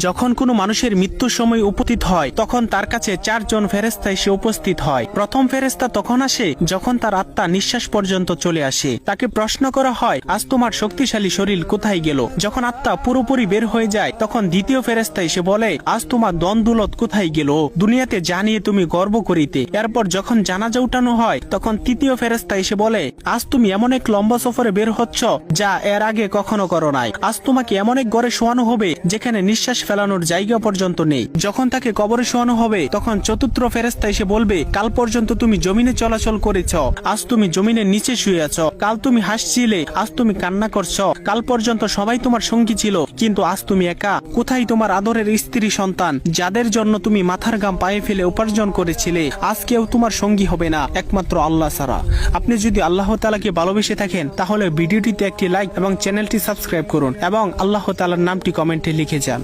যখন কোনো মানুষের মৃত্যুর সময় উপস্থিত হয় তখন তার কাছে 4 জন ফেরেশতা এসে উপস্থিত হয়। প্রথম ফেরেশতা তখন আসে যখন তার আত্মা নিঃশ্বাস পর্যন্ত চলে আসে। তাকে প্রশ্ন করা হয়, আজ তোমার শক্তিশালী শরীর কোথায় গেল? যখন আত্মা পুরোপুরি বের হয়ে যায় তখন দ্বিতীয় ফেরেশতা এসে বলে, আজ তোমার দন-দৌলত কোথায় গেল? দুনিয়াতে জানিয়ে তুমি গর্ব করিতে। এরপর যখন জানাজা উঠানো হয় তখন তৃতীয় ফেরেশতা এসে বলে, আজ তুমি এমন এক লম্বা সফরে বের হচ্ছ যা এর আগে কখনো করো নাই। আজ তোমাকে এমন এক ঘরে শোয়ানো হবে যেখানে নিঃশ্বাস ফেলানোর জায়গা পর্যন্ত নেই। যখন তাকে কবরে শোয়ানো হবে তখন চতুর্থ ফেরেশতা এসে বলবে, কাল পর্যন্ত তুমি জমিনে চলাচল করেছ, আজ তুমি জমিনের নিচে শুয়ে আছো। কাল তুমি হাসছিলে, আজ তুমি কান্না করছ। কাল পর্যন্ত সবাই তোমার সঙ্গী ছিল, কিন্তু আজ তুমি একা। কোথায় তোমার আদরের স্ত্রী সন্তান যাদের জন্য তুমি মাথার ঘাম পায়ে ফেলে উপার্জন করেছিলে? আজ কেউ তোমার সঙ্গী হবে না একমাত্র আল্লাহ ছাড়া। আপনি যদি আল্লাহ তাআলাকে ভালোবেসে থাকেন তাহলে ভিডিওটিতে একটি লাইক এবং চ্যানেলটি সাবস্ক্রাইব করুন এবং আল্লাহ তাআলার নামটি কমেন্টে লিখে যান।